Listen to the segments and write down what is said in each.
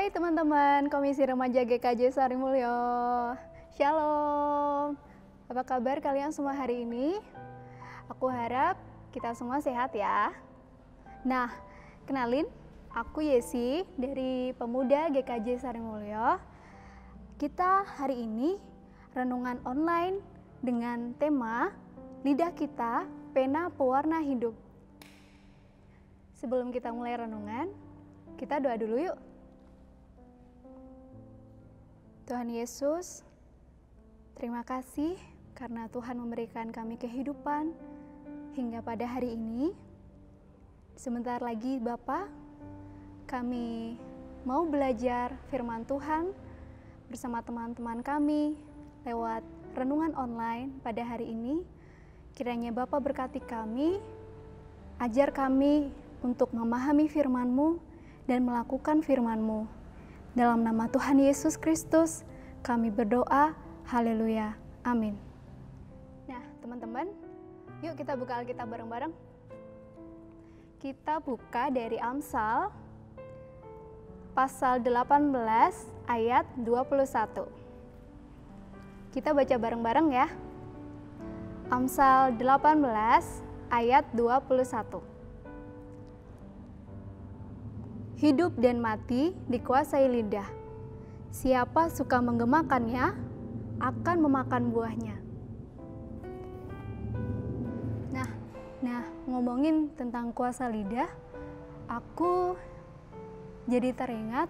Hai teman-teman Komisi Remaja GKJ Sarimulyo. Shalom. Apa kabar kalian semua hari ini? Aku harap kita semua sehat ya. Nah, kenalin, aku Yesi dari Pemuda GKJ Sarimulyo. Kita hari ini renungan online dengan tema Lidah Kita, Pena Pewarna Hidup. Sebelum kita mulai renungan, kita doa dulu yuk. Tuhan Yesus, terima kasih karena Tuhan memberikan kami kehidupan hingga pada hari ini. Sebentar lagi Bapa, kami mau belajar firman Tuhan bersama teman-teman kami lewat renungan online pada hari ini. Kiranya Bapa berkati kami, ajar kami untuk memahami firman-Mu dan melakukan firman-Mu. Dalam nama Tuhan Yesus Kristus, kami berdoa, haleluya, amin. Nah, teman-teman, yuk kita buka Alkitab bareng-bareng. Kita buka dari Amsal, pasal 18, ayat 21. Kita baca bareng-bareng ya. Amsal 18, ayat 21. Hidup dan mati dikuasai lidah. Siapa suka menggemakannya akan memakan buahnya. Nah, ngomongin tentang kuasa lidah, aku jadi teringat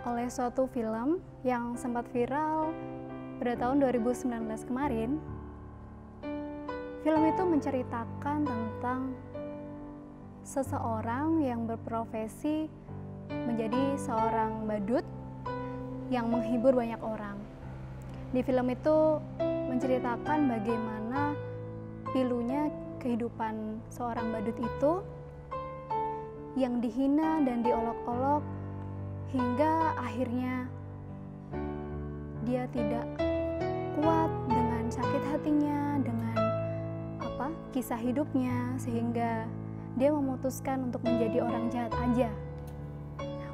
oleh suatu film yang sempat viral pada tahun 2019 kemarin. Film itu menceritakan tentang seseorang yang berprofesi menjadi seorang badut yang menghibur banyak orang. Di film itu menceritakan bagaimana pilunya kehidupan seorang badut itu yang dihina dan diolok-olok hingga akhirnya dia tidak kuat dengan sakit hatinya, dengan kisah hidupnya, sehingga dia memutuskan untuk menjadi orang jahat aja.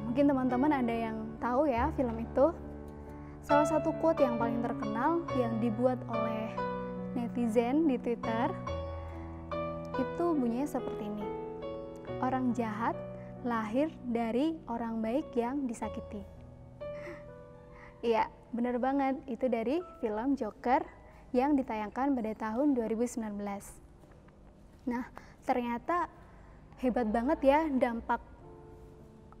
Mungkin teman-teman ada yang tahu ya film itu. Salah satu quote yang paling terkenal yang dibuat oleh netizen di Twitter itu bunyinya seperti ini. Orang jahat lahir dari orang baik yang disakiti. Iya, benar banget. Itu dari film Joker yang ditayangkan pada tahun 2019. Nah, ternyata hebat banget ya dampak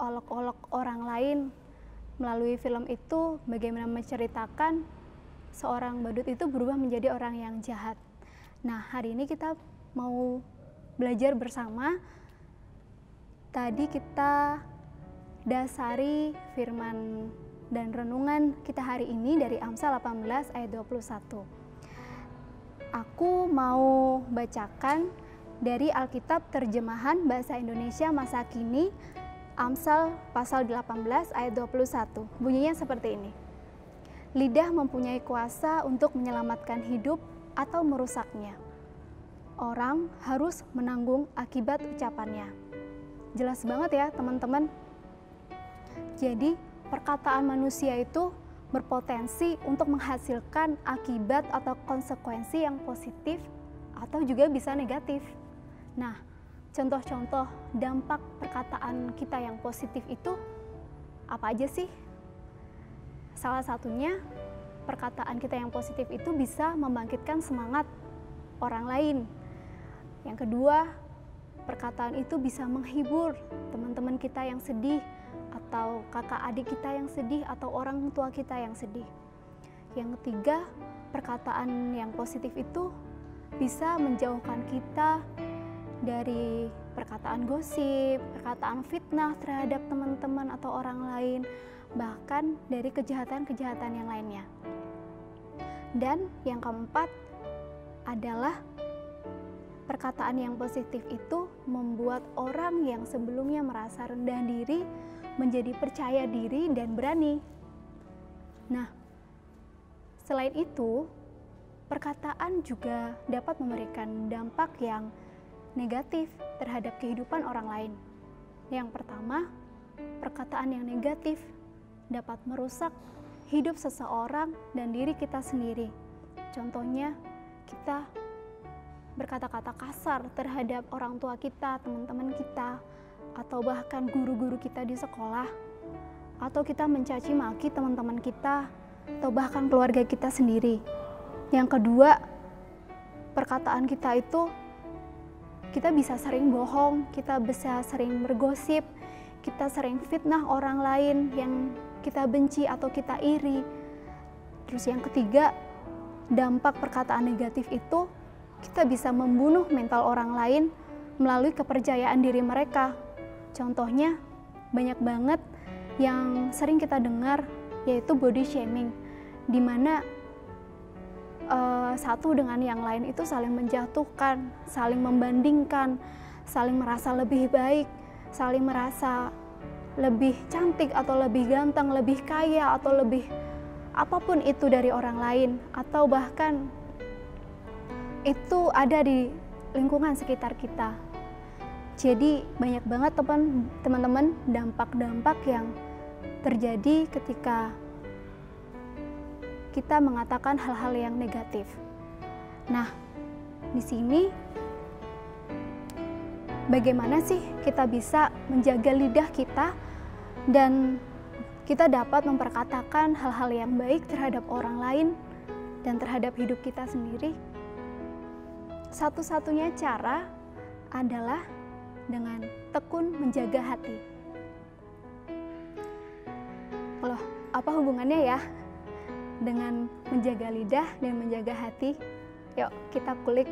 olok-olok orang lain melalui film itu, bagaimana menceritakan seorang badut itu berubah menjadi orang yang jahat. Nah, hari ini kita mau belajar bersama. Tadi kita dasari firman dan renungan kita hari ini dari Amsal 18 ayat 21. Aku mau bacakan dari Alkitab terjemahan Bahasa Indonesia Masa Kini, Amsal pasal 18 ayat 21. Bunyinya seperti ini. Lidah mempunyai kuasa untuk menyelamatkan hidup atau merusaknya. Orang harus menanggung akibat ucapannya. Jelas banget ya teman-teman. Jadi perkataan manusia itu berpotensi untuk menghasilkan akibat atau konsekuensi yang positif atau juga bisa negatif. Nah, contoh-contoh dampak perkataan kita yang positif itu apa aja sih? Salah satunya, perkataan kita yang positif itu bisa membangkitkan semangat orang lain. Yang kedua, perkataan itu bisa menghibur teman-teman kita yang sedih, atau kakak adik kita yang sedih, atau orang tua kita yang sedih. Yang ketiga, perkataan yang positif itu bisa menjauhkan kita dari perkataan gosip, perkataan fitnah terhadap teman-teman atau orang lain, bahkan dari kejahatan-kejahatan yang lainnya. Dan yang keempat adalah perkataan yang positif itu membuat orang yang sebelumnya merasa rendah diri menjadi percaya diri dan berani. Nah, selain itu, perkataan juga dapat memberikan dampak yang negatif terhadap kehidupan orang lain. Yang pertama, perkataan yang negatif dapat merusak hidup seseorang dan diri kita sendiri. Contohnya, kita berkata-kata kasar terhadap orang tua kita, teman-teman kita, atau bahkan guru-guru kita di sekolah, atau kita mencaci maki teman-teman kita, atau bahkan keluarga kita sendiri. Yang kedua, perkataan kita itu kita bisa sering bohong, kita bisa sering bergosip, kita sering fitnah orang lain yang kita benci atau kita iri. Terus yang ketiga, dampak perkataan negatif itu kita bisa membunuh mental orang lain melalui kepercayaan diri mereka. Contohnya banyak banget yang sering kita dengar, yaitu body shaming, di mana satu dengan yang lain itu saling menjatuhkan, saling membandingkan, saling merasa lebih baik, saling merasa lebih cantik atau lebih ganteng, lebih kaya atau lebih apapun itu dari orang lain, atau bahkan itu ada di lingkungan sekitar kita. Jadi banyak banget teman-teman dampak-dampak yang terjadi ketika kita mengatakan hal-hal yang negatif. Nah, di sini bagaimana sih kita bisa menjaga lidah kita dan kita dapat memperkatakan hal-hal yang baik terhadap orang lain dan terhadap hidup kita sendiri? Satu-satunya cara adalah dengan tekun menjaga hati. Loh, apa hubungannya ya dengan menjaga lidah dan menjaga hati? Yuk kita kulik.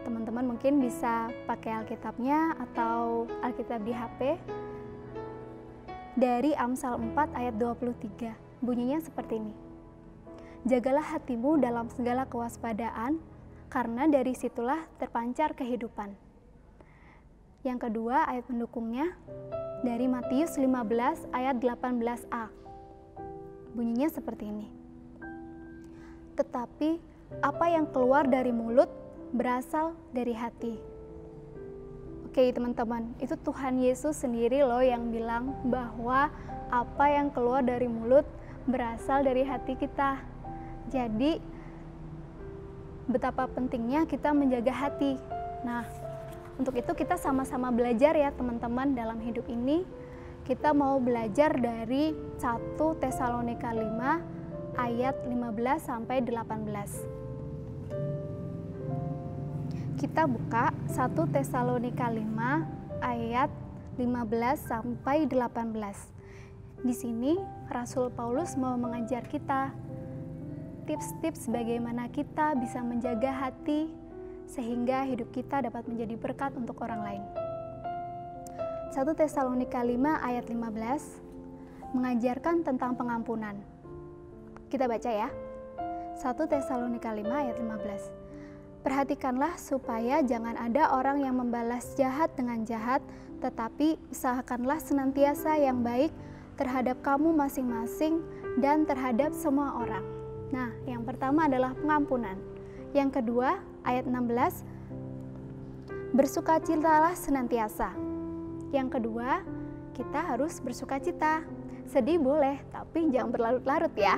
Teman-teman mungkin bisa pakai Alkitabnya atau Alkitab di HP. Dari Amsal 4 ayat 23, bunyinya seperti ini. Jagalah hatimu dalam segala kewaspadaan, karena dari situlah terpancar kehidupan. Yang kedua, ayat pendukungnya dari Matius 15 ayat 18a. Bunyinya seperti ini. Tetapi apa yang keluar dari mulut berasal dari hati. Oke teman-teman, itu Tuhan Yesus sendiri loh yang bilang bahwa apa yang keluar dari mulut berasal dari hati kita. Jadi betapa pentingnya kita menjaga hati. Nah, untuk itu kita sama-sama belajar ya teman-teman dalam hidup ini. Kita mau belajar dari 1 Tesalonika 5 ayat 15 sampai 18. Kita buka 1 Tesalonika 5 ayat 15 sampai 18. Di sini Rasul Paulus mau mengajar kita tips-tips bagaimana kita bisa menjaga hati sehingga hidup kita dapat menjadi berkat untuk orang lain. 1 Tesalonika 5 ayat 15 mengajarkan tentang pengampunan. Kita baca ya. 1 Tesalonika 5 ayat 15. Perhatikanlah supaya jangan ada orang yang membalas jahat dengan jahat, tetapi usahakanlah senantiasa yang baik terhadap kamu masing-masing dan terhadap semua orang. Nah, yang pertama adalah pengampunan. Yang kedua, ayat 16, bersukacitalah senantiasa. Yang kedua, kita harus bersukacita. Sedih boleh, tapi jangan berlarut-larut ya.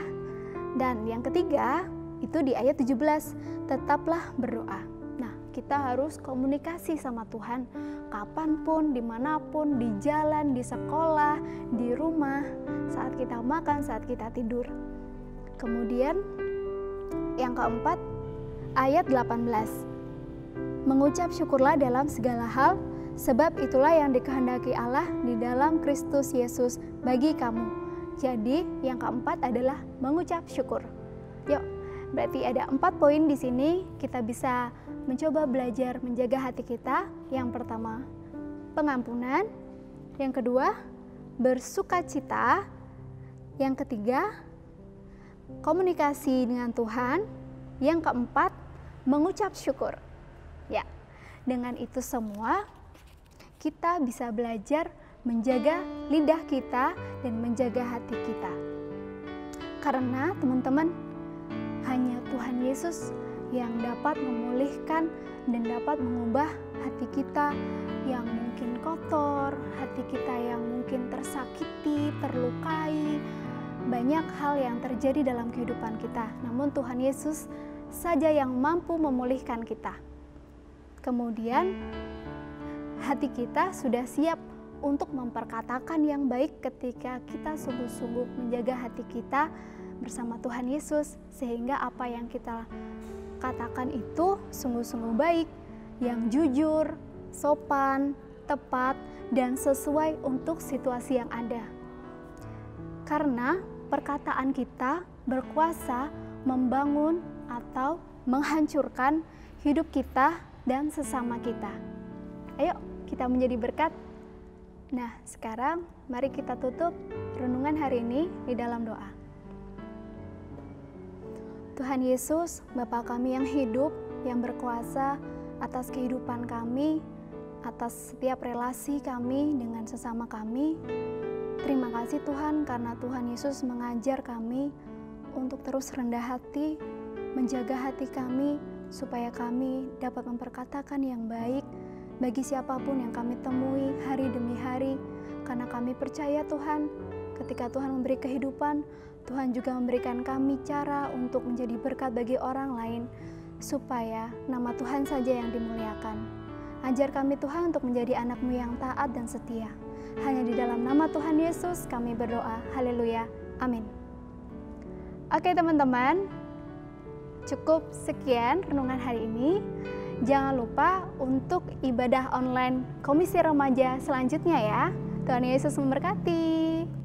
Dan yang ketiga, itu di ayat 17, tetaplah berdoa. Nah, kita harus komunikasi sama Tuhan kapanpun, dimanapun, di jalan, di sekolah, di rumah, saat kita makan, saat kita tidur. Kemudian yang keempat, ayat 18, mengucap syukurlah dalam segala hal, sebab itulah yang dikehendaki Allah di dalam Kristus Yesus bagi kamu. Jadi yang keempat adalah mengucap syukur. Yuk, berarti ada 4 poin di sini. Kita bisa mencoba belajar menjaga hati kita. Yang pertama, pengampunan. Yang kedua, bersukacita. Yang ketiga, komunikasi dengan Tuhan. Yang keempat, mengucap syukur. Ya, dengan itu semua kita bisa belajar menjaga lidah kita dan menjaga hati kita. Karena teman-teman, hanya Tuhan Yesus yang dapat memulihkan dan dapat mengubah hati kita yang mungkin kotor, hati kita yang mungkin tersakiti, terlukai, banyak hal yang terjadi dalam kehidupan kita, namun Tuhan Yesus saja yang mampu memulihkan kita. Kemudian, hati kita sudah siap untuk memperkatakan yang baik ketika kita sungguh-sungguh menjaga hati kita bersama Tuhan Yesus, sehingga apa yang kita katakan itu sungguh-sungguh baik, yang jujur, sopan, tepat, dan sesuai untuk situasi yang ada. Karena perkataan kita berkuasa membangun atau menghancurkan hidup kita dan sesama kita. Ayo kita menjadi berkat. Nah, sekarang mari kita tutup renungan hari ini di dalam doa. Tuhan Yesus, Bapa kami yang hidup, yang berkuasa atas kehidupan kami, atas setiap relasi kami dengan sesama kami. Terima kasih Tuhan, karena Tuhan Yesus mengajar kami untuk terus rendah hati, menjaga hati kami, supaya kami dapat memperkatakan yang baik bagi siapapun yang kami temui hari demi hari. Karena kami percaya Tuhan, ketika Tuhan memberi kehidupan, Tuhan juga memberikan kami cara untuk menjadi berkat bagi orang lain, supaya nama Tuhan saja yang dimuliakan. Ajar kami Tuhan untuk menjadi anak-Mu yang taat dan setia. Hanya di dalam nama Tuhan Yesus kami berdoa. Haleluya. Amin. Oke teman-teman, cukup sekian renungan hari ini. Jangan lupa untuk ibadah online Komisi Remaja selanjutnya ya. Tuhan Yesus memberkati.